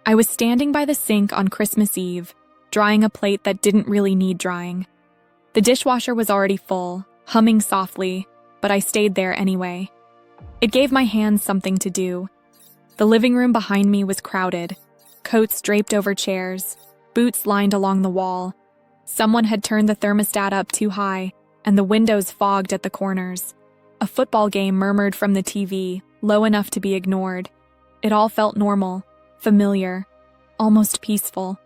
I was standing by the sink on Christmas Eve, drying a plate that didn't really need drying. The dishwasher was already full, humming softly, but I stayed there anyway. It gave my hands something to do. The living room behind me was crowded, coats draped over chairs, boots lined along the wall. Someone had turned the thermostat up too high, and the windows fogged at the corners. A football game murmured from the TV, low enough to be ignored. It all felt normal, familiar, almost peaceful.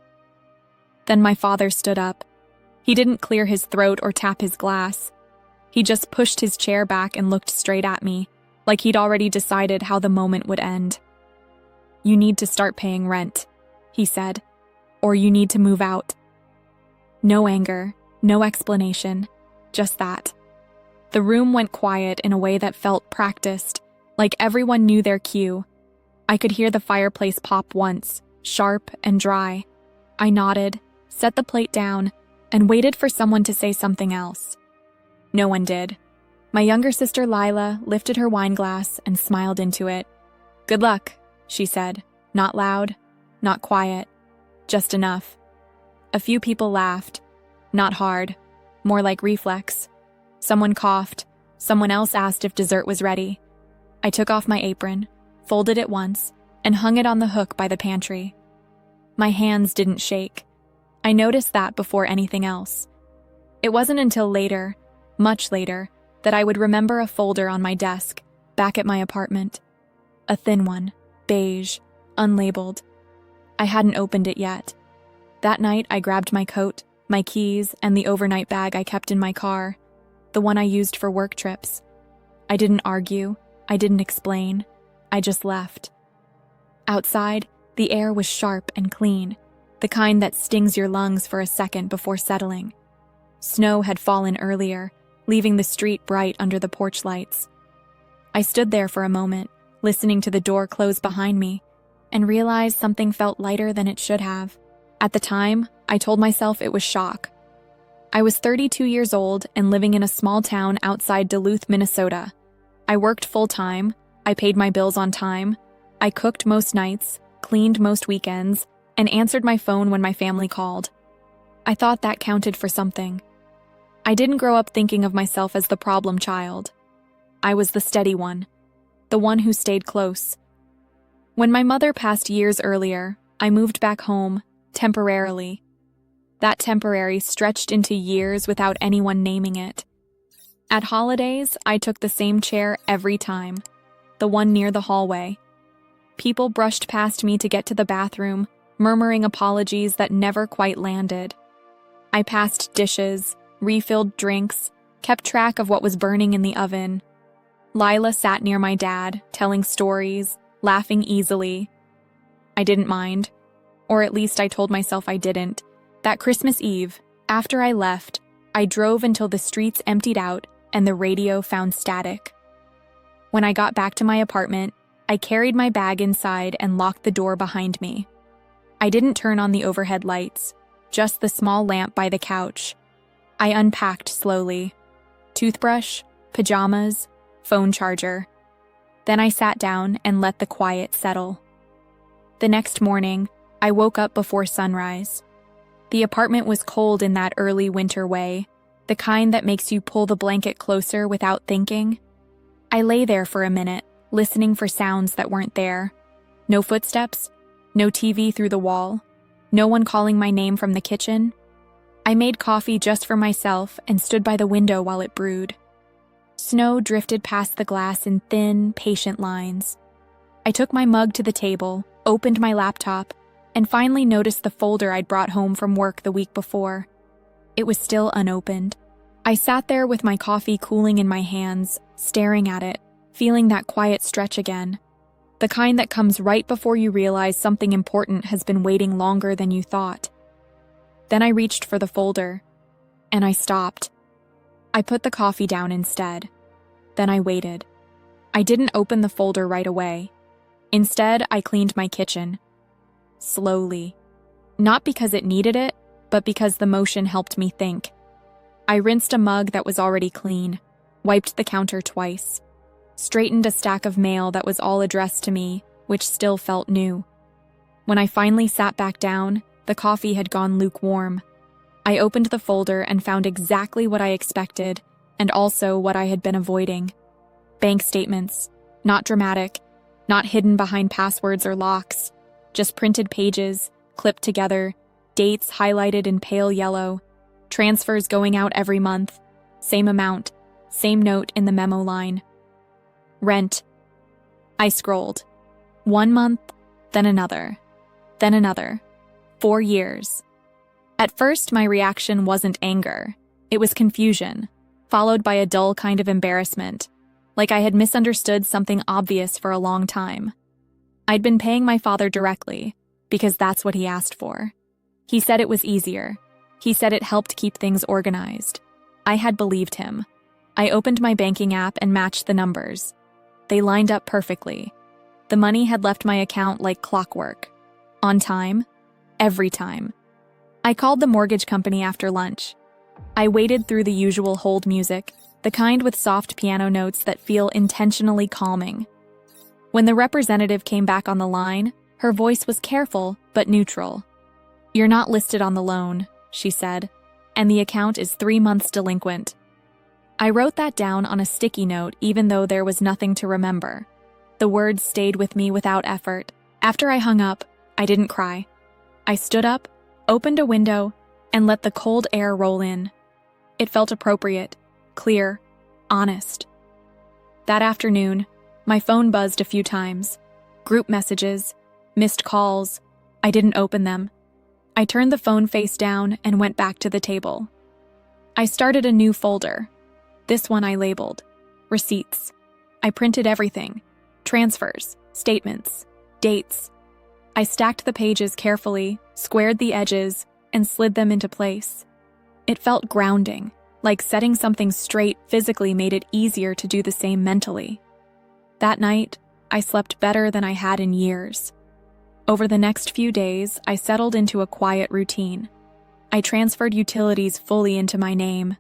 Then my father stood up. He didn't clear his throat or tap his glass. He just pushed his chair back and looked straight at me, like he'd already decided how the moment would end. "You need to start paying rent," he said, "or you need to move out." No anger, no explanation, just that. The room went quiet in a way that felt practiced, like everyone knew their cue. I could hear the fireplace pop once, sharp and dry. I nodded, set the plate down, and waited for someone to say something else. No one did. My younger sister Lila lifted her wine glass and smiled into it. "Good luck," she said, not loud, not quiet, just enough. A few people laughed, not hard, more like reflex. Someone coughed, someone else asked if dessert was ready. I took off my apron, folded it once, and hung it on the hook by the pantry. My hands didn't shake. I noticed that before anything else. It wasn't until later, much later, that I would remember a folder on my desk, back at my apartment. A thin one, beige, unlabeled. I hadn't opened it yet. That night, I grabbed my coat, my keys, and the overnight bag I kept in my car, the one I used for work trips. I didn't argue, I didn't explain, I just left. Outside, the air was sharp and clean, the kind that stings your lungs for a second before settling. Snow had fallen earlier, leaving the street bright under the porch lights. I stood there for a moment, listening to the door close behind me, and realized something felt lighter than it should have. At the time, I told myself it was shock. I was 32 years old and living in a small town outside Duluth, Minnesota. I worked full-time, I paid my bills on time, I cooked most nights, cleaned most weekends, and answered my phone when my family called. I thought that counted for something. I didn't grow up thinking of myself as the problem child. I was the steady one, the one who stayed close. When my mother passed years earlier, I moved back home, temporarily. That temporary stretched into years without anyone naming it. At holidays, I took the same chair every time, the one near the hallway. People brushed past me to get to the bathroom, murmuring apologies that never quite landed. I passed dishes, refilled drinks, kept track of what was burning in the oven. Lila sat near my dad, telling stories, laughing easily. I didn't mind, or at least I told myself I didn't. That Christmas Eve, after I left, I drove until the streets emptied out and the radio found static. When I got back to my apartment, I carried my bag inside and locked the door behind me. I didn't turn on the overhead lights, just the small lamp by the couch. I unpacked slowly. Toothbrush, pajamas, phone charger. Then I sat down and let the quiet settle. The next morning, I woke up before sunrise. The apartment was cold in that early winter way, the kind that makes you pull the blanket closer without thinking. I lay there for a minute, listening for sounds that weren't there. No footsteps, no TV through the wall, no one calling my name from the kitchen. I made coffee just for myself and stood by the window while it brewed. Snow drifted past the glass in thin, patient lines. I took my mug to the table, opened my laptop, and finally noticed the folder I'd brought home from work the week before. It was still unopened. I sat there with my coffee cooling in my hands, staring at it, feeling that quiet stretch again. The kind that comes right before you realize something important has been waiting longer than you thought. Then I reached for the folder, and I stopped. I put the coffee down instead. Then I waited. I didn't open the folder right away. Instead, I cleaned my kitchen. Slowly. Not because it needed it, but because the motion helped me think. I rinsed a mug that was already clean, wiped the counter twice, straightened a stack of mail that was all addressed to me, which still felt new. When I finally sat back down, the coffee had gone lukewarm. I opened the folder and found exactly what I expected, and also what I had been avoiding. Bank statements. Not dramatic, not hidden behind passwords or locks. Just printed pages, clipped together, dates highlighted in pale yellow, transfers going out every month, same amount, same note in the memo line. Rent. I scrolled. 1 month, then another, then another. 4 years. At first, my reaction wasn't anger. It was confusion, followed by a dull kind of embarrassment, like I had misunderstood something obvious for a long time. I'd been paying my father directly, because that's what he asked for. He said it was easier. He said it helped keep things organized. I had believed him. I opened my banking app and matched the numbers. They lined up perfectly. The money had left my account like clockwork. On time. Every time. I called the mortgage company after lunch. I waded through the usual hold music, the kind with soft piano notes that feel intentionally calming. When the representative came back on the line, her voice was careful but neutral. "You're not listed on the loan," she said, "and the account is 3 months delinquent." I wrote that down on a sticky note even though there was nothing to remember. The words stayed with me without effort. After I hung up, I didn't cry. I stood up, opened a window, and let the cold air roll in. It felt appropriate, clear, honest. That afternoon, my phone buzzed a few times. Group messages, missed calls. I didn't open them. I turned the phone face down and went back to the table. I started a new folder. This one I labeled Receipts. I printed everything. Transfers, statements, dates. I stacked the pages carefully, squared the edges, and slid them into place. It felt grounding, like setting something straight physically made it easier to do the same mentally. That night, I slept better than I had in years. Over the next few days, I settled into a quiet routine. I transferred utilities fully into my name,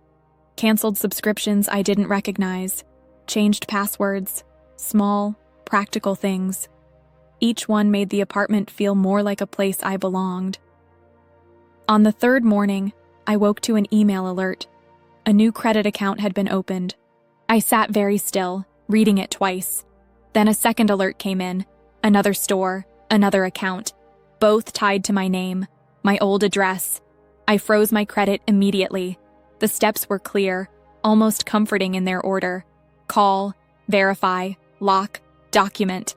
canceled subscriptions I didn't recognize, changed passwords, small, practical things. Each one made the apartment feel more like a place I belonged. On the third morning, I woke to an email alert. A new credit account had been opened. I sat very still, reading it twice. Then a second alert came in. Another store, another account, both tied to my name, my old address. I froze my credit immediately. The steps were clear, almost comforting in their order. Call, verify, lock, document.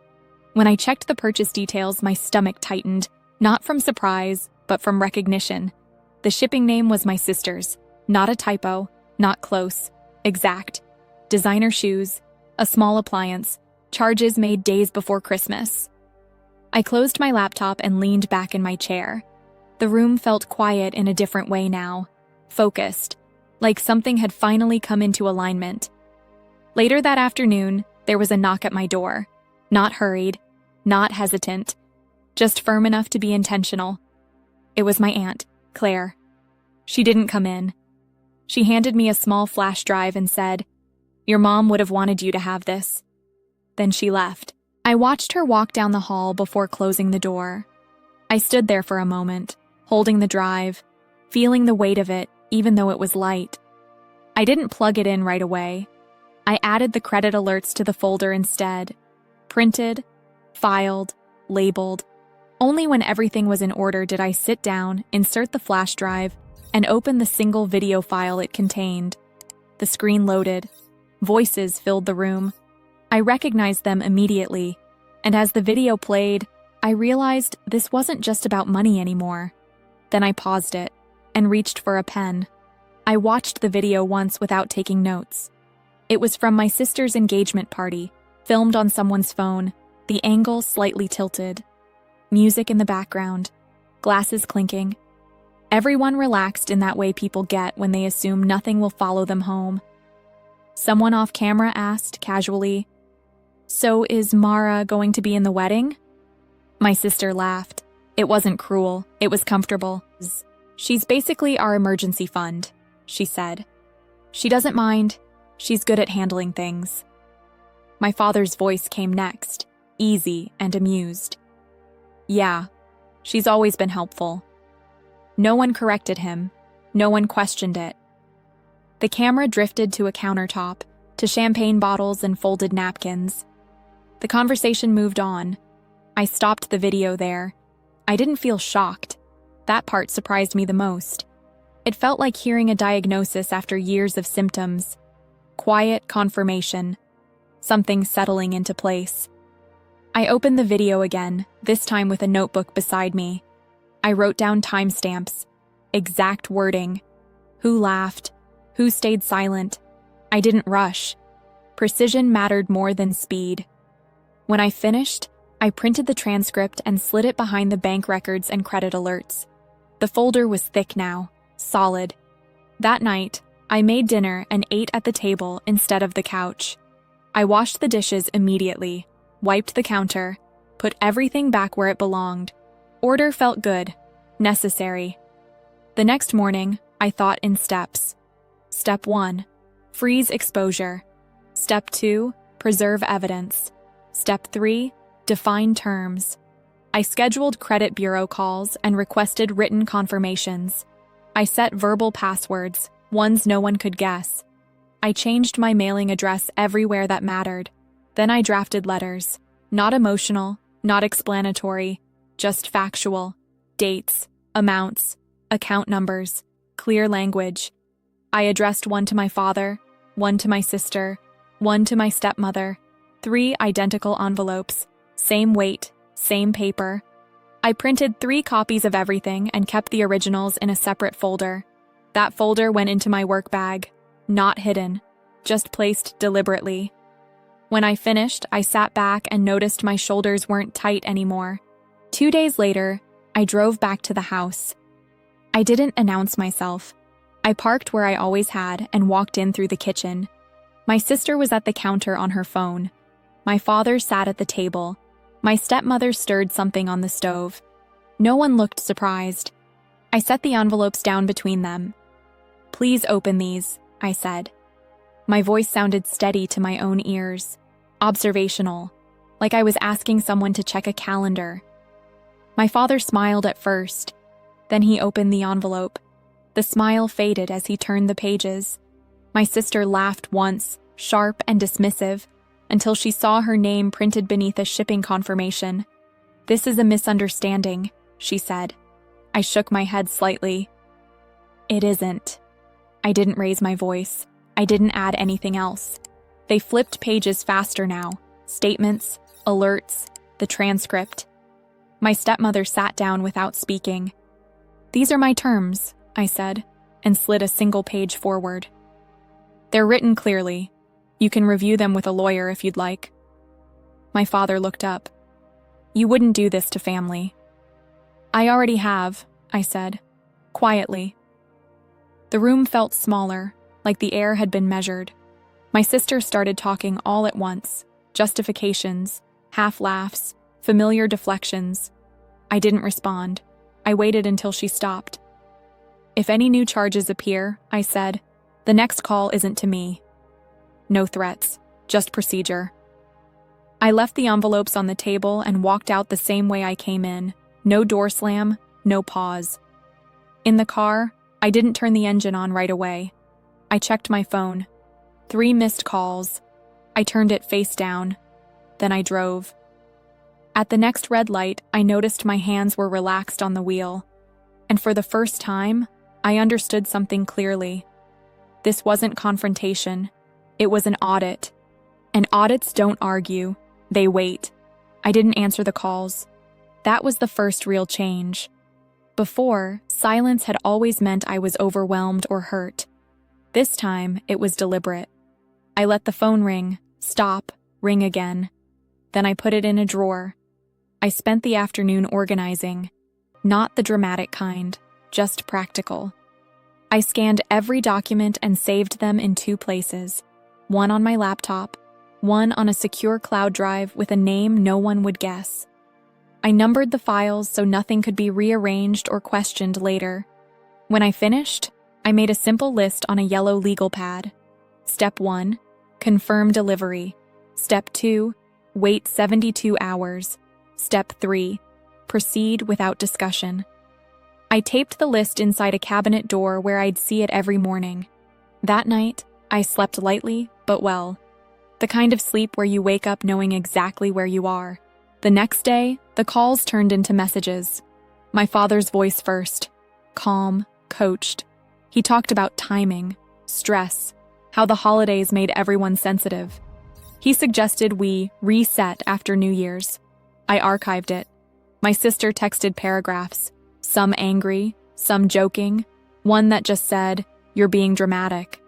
When I checked the purchase details, my stomach tightened, not from surprise, but from recognition. The shipping name was my sister's, not a typo, not close, exact. Designer shoes, a small appliance, charges made days before Christmas. I closed my laptop and leaned back in my chair. The room felt quiet in a different way now, focused, like something had finally come into alignment. Later that afternoon, there was a knock at my door. Not hurried, not hesitant, just firm enough to be intentional. It was my aunt, Claire. She didn't come in. She handed me a small flash drive and said, "Your mom would have wanted you to have this." Then she left. I watched her walk down the hall before closing the door. I stood there for a moment, holding the drive, feeling the weight of it, even though it was light. I didn't plug it in right away. I added the credit alerts to the folder instead. Printed, filed, labeled. Only when everything was in order did I sit down, insert the flash drive, and open the single video file it contained. The screen loaded. Voices filled the room. I recognized them immediately, and as the video played, I realized this wasn't just about money anymore. Then I paused it and reached for a pen. I watched the video once without taking notes. It was from my sister's engagement party, filmed on someone's phone, the angle slightly tilted. Music in the background, glasses clinking. Everyone relaxed in that way people get when they assume nothing will follow them home. Someone off camera asked casually, "So is Mara going to be in the wedding?" My sister laughed. It wasn't cruel, it was comfortable. "She's basically our emergency fund," she said. "She doesn't mind. She's good at handling things." My father's voice came next, easy and amused. "Yeah, She's always been helpful. No one corrected him. No one questioned it. The camera drifted to a countertop, to champagne bottles and folded napkins. The conversation moved on. I stopped the video there. I didn't feel shocked. That part surprised me the most. It felt like hearing a diagnosis after years of symptoms. Quiet confirmation. Something settling into place. I opened the video again, this time with a notebook beside me. I wrote down timestamps, exact wording. Who laughed? Who stayed silent? I didn't rush. Precision mattered more than speed. When I finished, I printed the transcript and slid it behind the bank records and credit alerts. The folder was thick now, solid. That night, I made dinner and ate at the table instead of the couch. I washed the dishes immediately, wiped the counter, put everything back where it belonged. Order felt good, necessary. The next morning, I thought in steps. Step 1, freeze exposure. Step 2, preserve evidence. Step 3, define terms. I scheduled credit bureau calls and requested written confirmations. I set verbal passwords, ones no one could guess. I changed my mailing address everywhere that mattered. Then I drafted letters. Not emotional, not explanatory, just factual. Dates, amounts, account numbers, clear language. I addressed one to my father, one to my sister, one to my stepmother. 3 identical envelopes, same weight, same paper. I printed 3 copies of everything and kept the originals in a separate folder. That folder went into my work bag, not hidden, just placed deliberately. When I finished, I sat back and noticed my shoulders weren't tight anymore. 2 days later, I drove back to the house. I didn't announce myself. I parked where I always had and walked in through the kitchen. My sister was at the counter on her phone. My father sat at the table. My stepmother stirred something on the stove. No one looked surprised. I set the envelopes down between them. "Please open these," I said. My voice sounded steady to my own ears, observational, like I was asking someone to check a calendar. My father smiled at first. Then he opened the envelope. The smile faded as he turned the pages. My sister laughed once, sharp and dismissive, until she saw her name printed beneath a shipping confirmation. "This is a misunderstanding," she said. I shook my head slightly. "It isn't." I didn't raise my voice. I didn't add anything else. They flipped pages faster now. Statements, alerts, the transcript. My stepmother sat down without speaking. "These are my terms," I said, and slid a single page forward. "They're written clearly. You can review them with a lawyer if you'd like." My father looked up. "You wouldn't do this to family." "I already have," I said, quietly. The room felt smaller, like the air had been measured. My sister started talking all at once, justifications, half-laughs, familiar deflections. I didn't respond. I waited until she stopped. "If any new charges appear," I said, "the next call isn't to me." No threats, just procedure. I left the envelopes on the table and walked out the same way I came in. No door slam, no pause. In the car, I didn't turn the engine on right away. I checked my phone. 3 missed calls. I turned it face down. Then I drove. At the next red light, I noticed my hands were relaxed on the wheel. And for the first time, I understood something clearly. This wasn't confrontation. It was an audit. And audits don't argue. They wait. I didn't answer the calls. That was the first real change. Before, silence had always meant I was overwhelmed or hurt. This time, it was deliberate. I let the phone ring, stop, ring again. Then I put it in a drawer. I spent the afternoon organizing. Not the dramatic kind, just practical. I scanned every document and saved them in 2 places. One on my laptop, one on a secure cloud drive with a name no one would guess. I numbered the files so nothing could be rearranged or questioned later. When I finished, I made a simple list on a yellow legal pad. Step 1, confirm delivery. Step 2, wait 72 hours. Step 3, proceed without discussion. I taped the list inside a cabinet door where I'd see it every morning. That night, I slept lightly but well. The kind of sleep where you wake up knowing exactly where you are. The next day, the calls turned into messages. My father's voice first. Calm, coached. He talked about timing, stress, how the holidays made everyone sensitive. He suggested we reset after New Year's. I archived it. My sister texted paragraphs, some angry, some joking, one that just said, "You're being dramatic."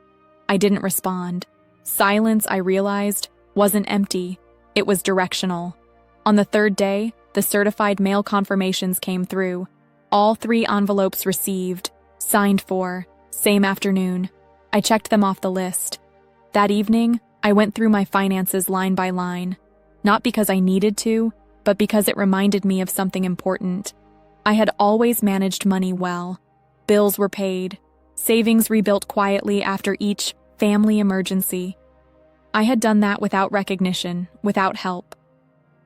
I didn't respond. Silence, I realized, wasn't empty. It was directional. On the third day, the certified mail confirmations came through. All 3 envelopes received, signed for, same afternoon. I checked them off the list. That evening, I went through my finances line by line, not because I needed to, but because it reminded me of something important. I had always managed money well. Bills were paid, savings rebuilt quietly after each family emergency. I had done that without recognition, without help.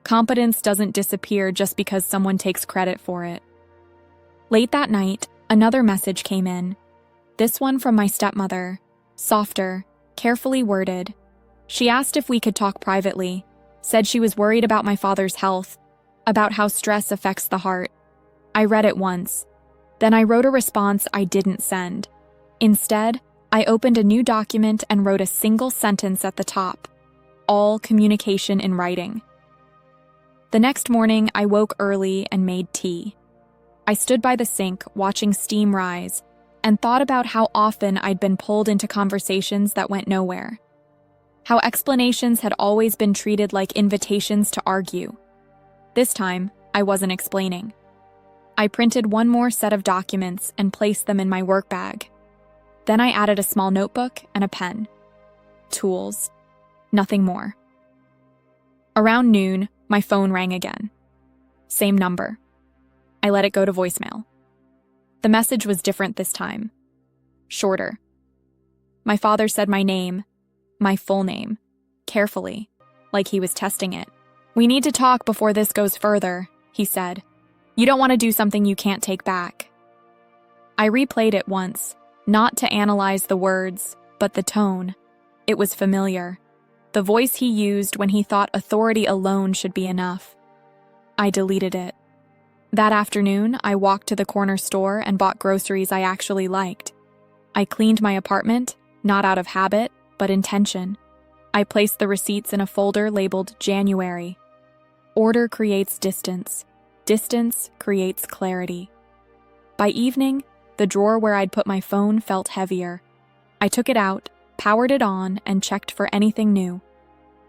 Competence doesn't disappear just because someone takes credit for it. Late that night, another message came in. This one from my stepmother, softer, carefully worded. She asked if we could talk privately, said she was worried about my father's health, about how stress affects the heart. I read it once. Then I wrote a response I didn't send. Instead, I opened a new document and wrote a single sentence at the top. All communication in writing. The next morning, I woke early and made tea. I stood by the sink, watching steam rise, and thought about how often I'd been pulled into conversations that went nowhere. How explanations had always been treated like invitations to argue. This time, I wasn't explaining. I printed one more set of documents and placed them in my work bag. Then I added a small notebook and a pen. Tools. Nothing more. Around noon, my phone rang again. Same number. I let it go to voicemail. The message was different this time. Shorter. My father said my name, my full name, carefully, like he was testing it. "We need to talk before this goes further," he said. "You don't want to do something you can't take back." I replayed it once, not to analyze the words, but the tone. It was familiar. The voice he used when he thought authority alone should be enough. I deleted it. That afternoon, I walked to the corner store and bought groceries I actually liked. I cleaned my apartment, not out of habit, but intention. I placed the receipts in a folder labeled January. Order creates distance. Distance creates clarity. By evening, the drawer where I'd put my phone felt heavier. I took it out, powered it on, and checked for anything new.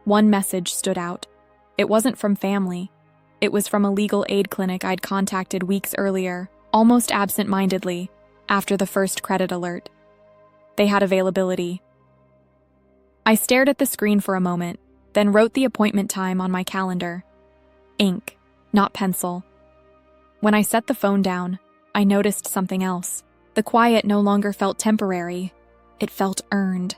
One message stood out. It wasn't from family. It was from a legal aid clinic I'd contacted weeks earlier, almost absent-mindedly, after the first credit alert. They had availability. I stared at the screen for a moment, then wrote the appointment time on my calendar. Ink, not pencil. When I set the phone down, I noticed something else. The quiet no longer felt temporary. It felt earned.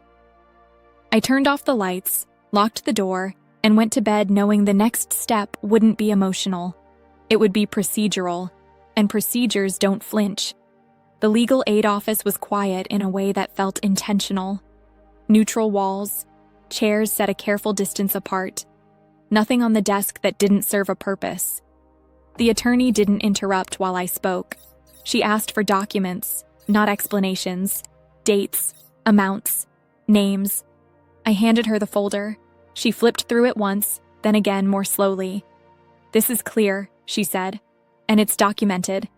I turned off the lights, locked the door, and went to bed knowing the next step wouldn't be emotional. It would be procedural, and procedures don't flinch. The legal aid office was quiet in a way that felt intentional. Neutral walls, chairs set a careful distance apart. Nothing on the desk that didn't serve a purpose. The attorney didn't interrupt while I spoke. She asked for documents, not explanations, dates, amounts, names. I handed her the folder. She flipped through it once, then again more slowly. "This is clear," she said, "and it's documented."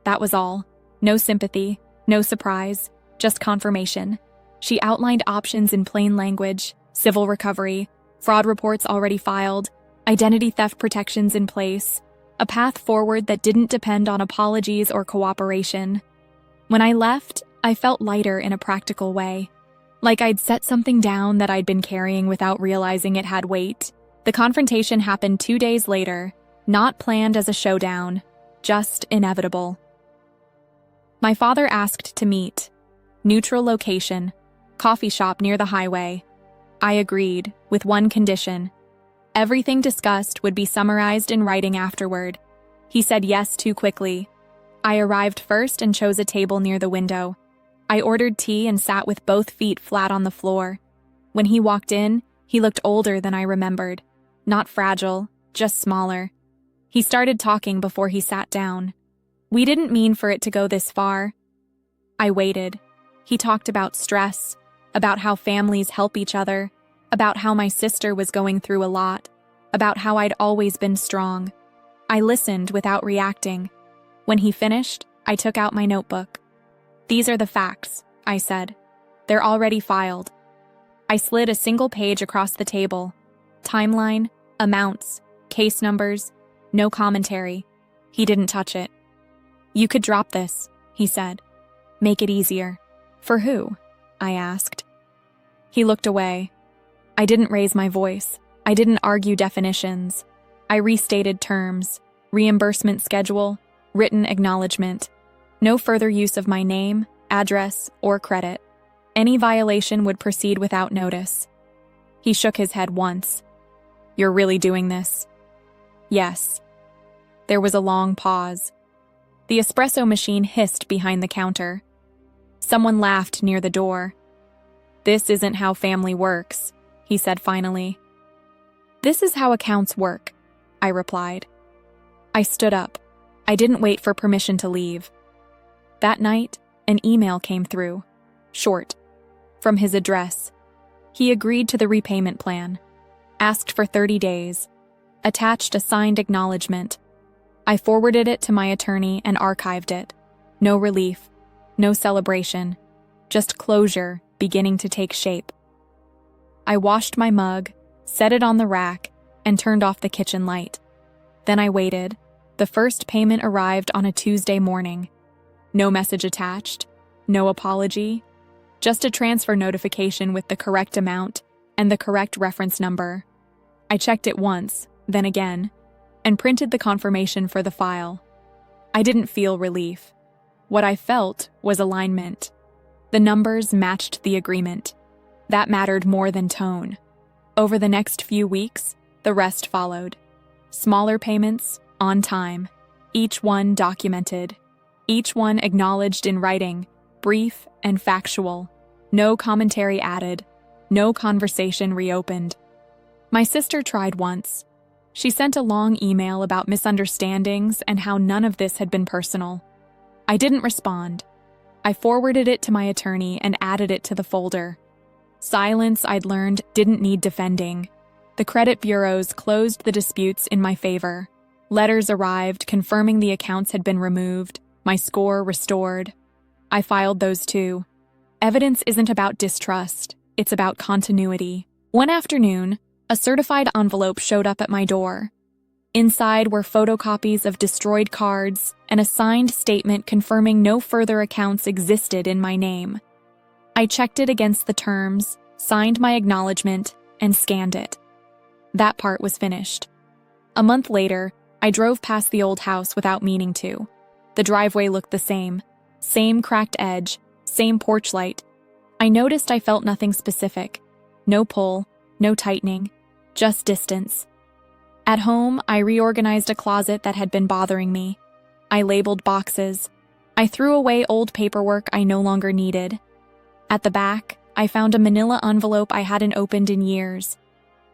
That was all. No sympathy, no surprise, just confirmation. She outlined options in plain language: civil recovery, fraud reports already filed, identity theft protections in place, a path forward that didn't depend on apologies or cooperation. When I left, I felt lighter in a practical way. Like I'd set something down that I'd been carrying without realizing it had weight. The confrontation happened 2 days later, not planned as a showdown, just inevitable. My father asked to meet. Neutral location, coffee shop near the highway. I agreed, with one condition. Everything discussed would be summarized in writing afterward. He said yes too quickly. I arrived first and chose a table near the window. I ordered tea and sat with both feet flat on the floor. When he walked in, he looked older than I remembered. Not fragile, just smaller. He started talking before he sat down. We didn't mean for it to go this far. I waited. He talked about stress, about how families help each other, about how my sister was going through a lot, about how I'd always been strong. I listened without reacting. When he finished, I took out my notebook. "These are the facts," I said. "They're already filed." I slid a single page across the table. Timeline, amounts, case numbers, no commentary. He didn't touch it. "You could drop this," he said. "Make it easier." "For who?" I asked. He looked away. I didn't raise my voice. I didn't argue definitions. I restated terms, reimbursement schedule, written acknowledgement. No further use of my name, address, or credit. Any violation would proceed without notice. He shook his head once. "You're really doing this?" "Yes." There was a long pause. The espresso machine hissed behind the counter. Someone laughed near the door. "This isn't how family works," he said finally. "This is how accounts work," I replied. I stood up. I didn't wait for permission to leave. That night, an email came through. Short. From his address. He agreed to the repayment plan. Asked for 30 days. Attached a signed acknowledgement. I forwarded it to my attorney and archived it. No relief. No celebration. Just closure beginning to take shape. I washed my mug, set it on the rack, and turned off the kitchen light. Then I waited. The first payment arrived on a Tuesday morning. No message attached, no apology, just a transfer notification with the correct amount and the correct reference number. I checked it once, then again, and printed the confirmation for the file. I didn't feel relief. What I felt was alignment. The numbers matched the agreement. That mattered more than tone. Over the next few weeks, the rest followed. Smaller payments, on time. Each one documented. Each one acknowledged in writing, brief and factual. No commentary added. No conversation reopened. My sister tried once. She sent a long email about misunderstandings and how none of this had been personal. I didn't respond. I forwarded it to my attorney and added it to the folder. Silence, I'd learned, didn't need defending. The credit bureaus closed the disputes in my favor. Letters arrived confirming the accounts had been removed, my score restored. I filed those too. Evidence isn't about distrust, it's about continuity. One afternoon, a certified envelope showed up at my door. Inside were photocopies of destroyed cards and a signed statement confirming no further accounts existed in my name. I checked it against the terms, signed my acknowledgement, and scanned it. That part was finished. A month later, I drove past the old house without meaning to. The driveway looked the same cracked edge, same porch light. I noticed I felt nothing specific. No pull, no tightening, just distance. At home, I reorganized a closet that had been bothering me. I labeled boxes. I threw away old paperwork I no longer needed. At the back, I found a manila envelope I hadn't opened in years.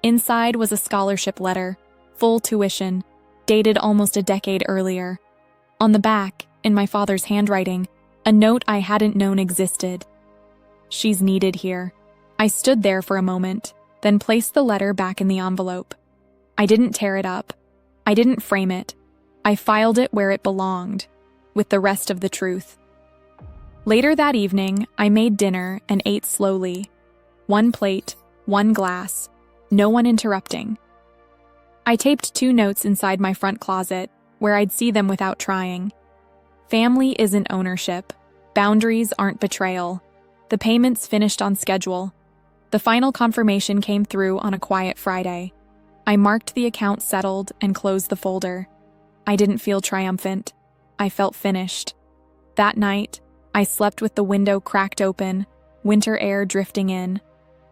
Inside was a scholarship letter, full tuition, dated almost a decade earlier. On the back, in my father's handwriting, a note I hadn't known existed. "She's needed here." I stood there for a moment, then placed the letter back in the envelope. I didn't tear it up. I didn't frame it. I filed it where it belonged, with the rest of the truth. Later that evening, I made dinner and ate slowly. One plate, one glass, no one interrupting. I taped 2 notes inside my front closet, where I'd see them without trying. Family isn't ownership. Boundaries aren't betrayal. The payments finished on schedule. The final confirmation came through on a quiet Friday. I marked the account settled and closed the folder. I didn't feel triumphant. I felt finished. That night, I slept with the window cracked open, winter air drifting in.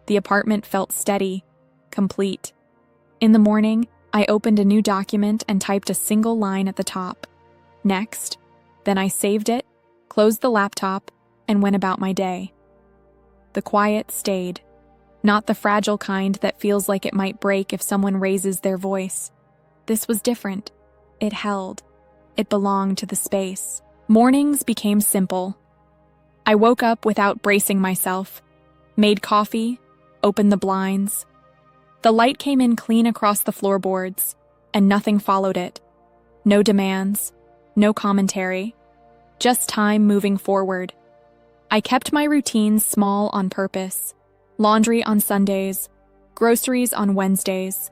The apartment felt steady, complete. In the morning, I opened a new document and typed a single line at the top. Next. Then I saved it, closed the laptop, and went about my day. The quiet stayed. Not the fragile kind that feels like it might break if someone raises their voice. This was different. It held. It belonged to the space. Mornings became simple. I woke up without bracing myself, made coffee, opened the blinds. The light came in clean across the floorboards, and nothing followed it. No demands, no commentary, just time moving forward. I kept my routines small on purpose. Laundry on Sundays, groceries on Wednesdays.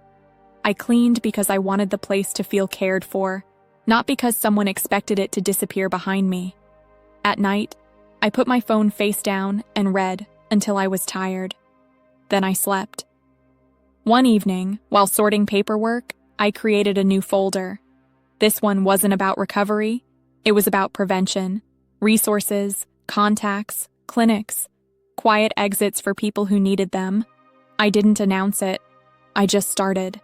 I cleaned because I wanted the place to feel cared for, not because someone expected it to disappear behind me. At night, I put my phone face down and read until I was tired. Then I slept. One evening, while sorting paperwork, I created a new folder. This one wasn't about recovery. It was about prevention, resources, contacts, clinics, quiet exits for people who needed them. I didn't announce it. I just started.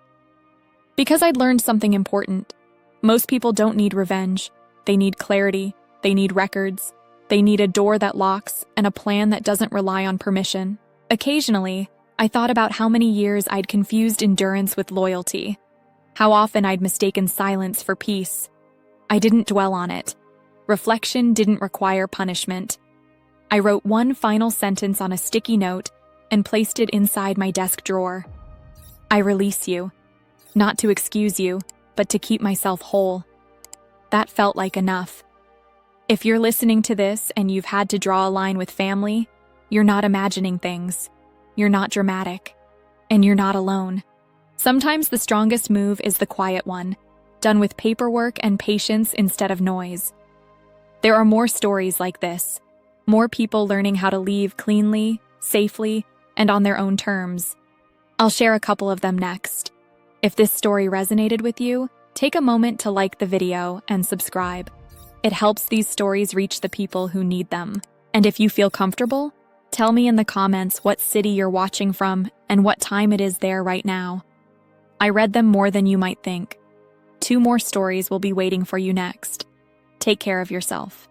Because I'd learned something important. Most people don't need revenge. They need clarity. They need records. They need a door that locks and a plan that doesn't rely on permission. Occasionally, I thought about how many years I'd confused endurance with loyalty. How often I'd mistaken silence for peace. I didn't dwell on it. Reflection didn't require punishment. I wrote one final sentence on a sticky note and placed it inside my desk drawer. I release you. Not to excuse you, but to keep myself whole. That felt like enough. If you're listening to this and you've had to draw a line with family, you're not imagining things. You're not dramatic. And you're not alone. Sometimes the strongest move is the quiet one, done with paperwork and patience instead of noise. There are more stories like this. More people learning how to leave cleanly, safely, and on their own terms. I'll share a couple of them next. If this story resonated with you, take a moment to like the video and subscribe. It helps these stories reach the people who need them. And if you feel comfortable, tell me in the comments what city you're watching from and what time it is there right now. I read them more than you might think. 2 more stories will be waiting for you next. Take care of yourself.